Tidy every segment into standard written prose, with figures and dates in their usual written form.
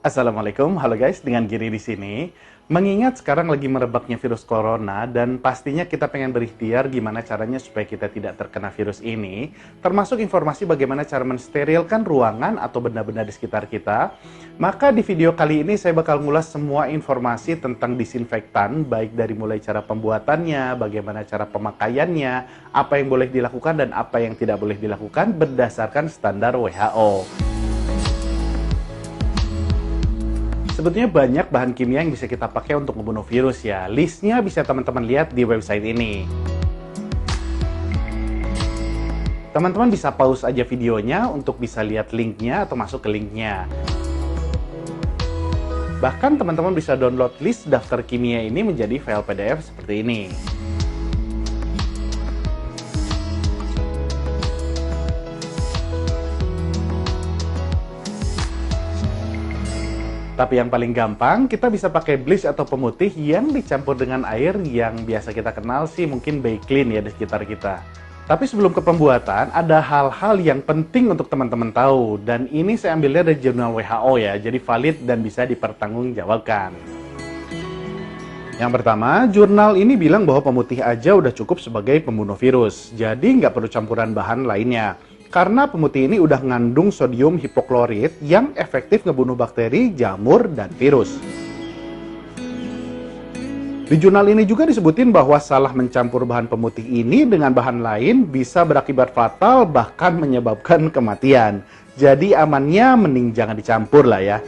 Assalamualaikum, halo guys, dengan Giri di sini. Mengingat sekarang lagi merebaknya virus corona dan pastinya kita pengen berikhtiar gimana caranya supaya kita tidak terkena virus ini, termasuk informasi bagaimana cara mensterilkan ruangan atau benda-benda di sekitar kita. Maka di video kali ini saya bakal ngulas semua informasi tentang disinfektan, baik dari mulai cara pembuatannya, bagaimana cara pemakaiannya, apa yang boleh dilakukan dan apa yang tidak boleh dilakukan berdasarkan standar WHO. Sebetulnya banyak bahan kimia yang bisa kita pakai untuk membunuh virus ya. Listnya bisa teman-teman lihat di website ini. Teman-teman bisa pause aja videonya untuk bisa lihat linknya atau masuk ke linknya. Bahkan teman-teman bisa download list daftar kimia ini menjadi file PDF seperti ini. Tapi yang paling gampang, kita bisa pakai bleach atau pemutih yang dicampur dengan air yang biasa kita kenal sih mungkin Baiklin ya di sekitar kita. Tapi sebelum ke pembuatan, ada hal-hal yang penting untuk teman-teman tahu. Dan ini saya ambilnya dari jurnal WHO ya, jadi valid dan bisa dipertanggungjawabkan. Yang pertama, jurnal ini bilang bahwa pemutih aja udah cukup sebagai pembunuh virus. Jadi nggak perlu campuran bahan lainnya. Karena pemutih ini udah ngandung sodium hipoklorit yang efektif ngebunuh bakteri, jamur, dan virus. Di jurnal ini juga disebutin bahwa salah mencampur bahan pemutih ini dengan bahan lain bisa berakibat fatal bahkan menyebabkan kematian. Jadi amannya mending jangan dicampur lah ya.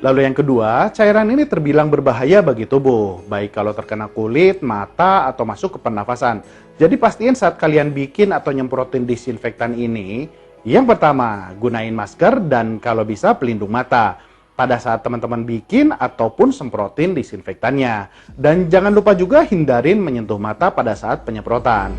Lalu yang kedua, cairan ini terbilang berbahaya bagi tubuh, baik kalau terkena kulit, mata, atau masuk ke pernafasan. Jadi pastiin saat kalian bikin atau nyemprotin disinfektan ini, yang pertama, gunain masker dan kalau bisa pelindung mata pada saat teman-teman bikin ataupun semprotin disinfektannya. Dan jangan lupa juga hindarin menyentuh mata pada saat penyemprotan.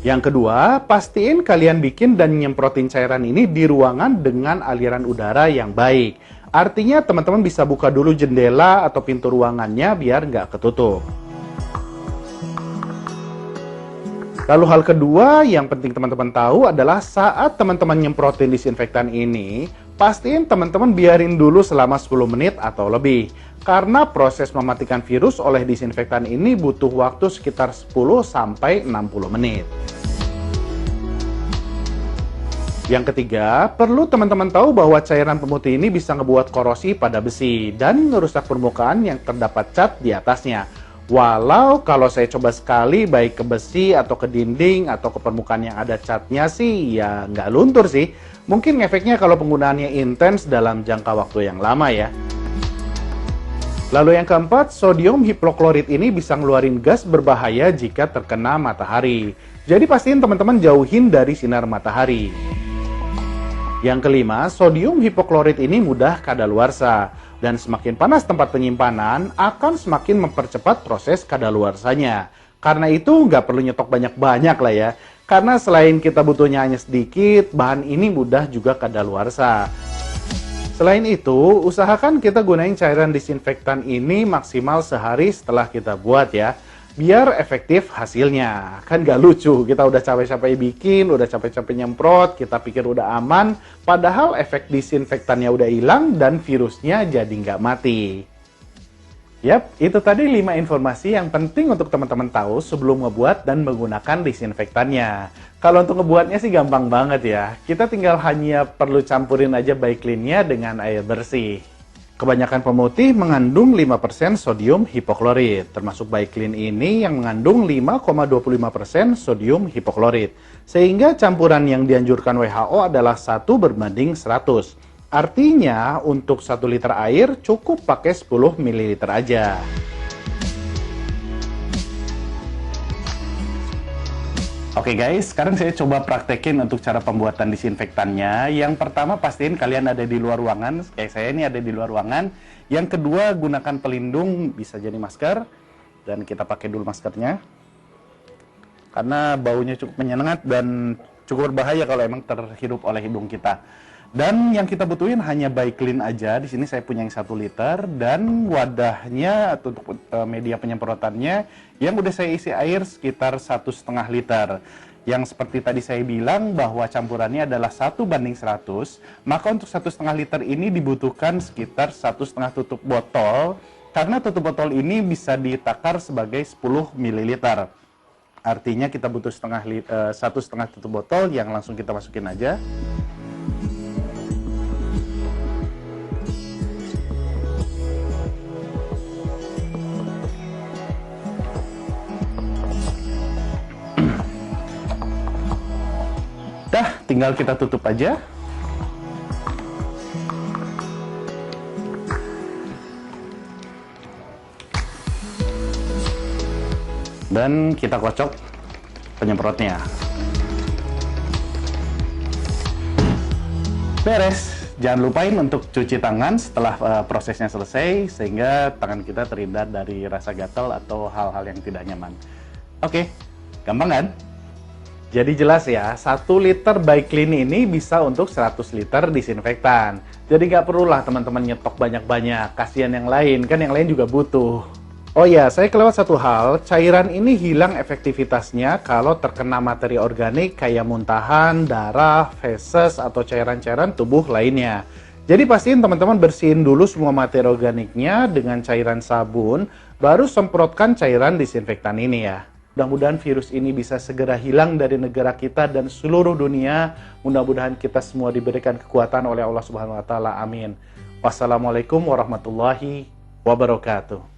Yang kedua, pastiin kalian bikin dan nyemprotin cairan ini di ruangan dengan aliran udara yang baik. Artinya teman-teman bisa buka dulu jendela atau pintu ruangannya biar nggak ketutup. Lalu hal kedua yang penting teman-teman tahu adalah saat teman-teman nyemprotin disinfektan ini, pastiin teman-teman biarin dulu selama 10 menit atau lebih. Karena proses mematikan virus oleh disinfektan ini butuh waktu sekitar 10-60 menit. Yang ketiga, perlu teman-teman tahu bahwa cairan pemutih ini bisa ngebuat korosi pada besi dan merusak permukaan yang terdapat cat di atasnya. Walau kalau saya coba sekali baik ke besi atau ke dinding atau ke permukaan yang ada catnya sih ya nggak luntur sih. Mungkin efeknya kalau penggunaannya intens dalam jangka waktu yang lama ya. Lalu yang keempat, sodium hipoklorit ini bisa ngeluarin gas berbahaya jika terkena matahari. Jadi pastiin teman-teman jauhin dari sinar matahari. Yang kelima, sodium hipoklorit ini mudah kadaluarsa. Dan semakin panas tempat penyimpanan, akan semakin mempercepat proses kadaluarsanya. Karena itu nggak perlu nyetok banyak-banyak lah ya. Karena selain kita butuhnya hanya sedikit, bahan ini mudah juga kadaluarsa. Selain itu, usahakan kita gunain cairan disinfektan ini maksimal sehari setelah kita buat ya. Biar efektif hasilnya. Kan gak lucu, kita udah capek-capek bikin, udah capek-capek nyemprot, kita pikir udah aman, padahal efek disinfektannya udah hilang dan virusnya jadi nggak mati. Yap, itu tadi 5 informasi yang penting untuk teman-teman tahu sebelum ngebuat dan menggunakan disinfektannya. Kalau untuk ngebuatnya sih gampang banget ya. Kita tinggal hanya perlu campurin aja Baiklinnya dengan air bersih. Kebanyakan pemutih mengandung 5% sodium hipoklorit, termasuk Baiklin ini yang mengandung 5,25% sodium hipoklorit. Sehingga campuran yang dianjurkan WHO adalah 1:100. Artinya untuk 1 liter air cukup pakai 10 ml aja. Oke guys, sekarang saya coba praktekin untuk cara pembuatan disinfektannya. Yang pertama pastiin kalian ada di luar ruangan, kayak saya ini ada di luar ruangan. Yang kedua gunakan pelindung, bisa jadi masker. Dan kita pakai dulu maskernya. Karena baunya cukup menyengat dan cukup berbahaya kalau emang terhirup oleh hidung kita. Dan yang kita butuhin hanya Baiklin aja. Di sini saya punya yang 1 liter dan wadahnya atau untuk media penyemprotannya yang udah saya isi air sekitar 1,5 liter. Yang seperti tadi saya bilang bahwa campurannya adalah 1:100, maka untuk 1,5 liter ini dibutuhkan sekitar 1,5 tutup botol, karena tutup botol ini bisa ditakar sebagai 10 ml. Artinya kita butuh 1,5 tutup botol yang langsung kita masukin aja. Dah, tinggal kita tutup aja. Dan kita kocok penyemprotnya. Beres. Jangan lupain untuk cuci tangan setelah prosesnya selesai, sehingga tangan kita terhindar dari rasa gatal atau hal-hal yang tidak nyaman. Oke, gampang kan? Jadi jelas ya, 1 liter By Clean ini bisa untuk 100 liter disinfektan. Jadi nggak perlulah teman-teman nyetok banyak-banyak, kasihan yang lain, kan yang lain juga butuh. Oh ya, saya kelewat satu hal, cairan ini hilang efektivitasnya kalau terkena materi organik kayak muntahan, darah, feses, atau cairan-cairan tubuh lainnya. Jadi pastiin teman-teman bersihin dulu semua materi organiknya dengan cairan sabun, baru semprotkan cairan disinfektan ini ya. Mudah-mudahan virus ini bisa segera hilang dari negara kita dan seluruh dunia. Mudah-mudahan kita semua diberikan kekuatan oleh Allah Subhanahu wa taala. Amin. Wassalamualaikum warahmatullahi wabarakatuh.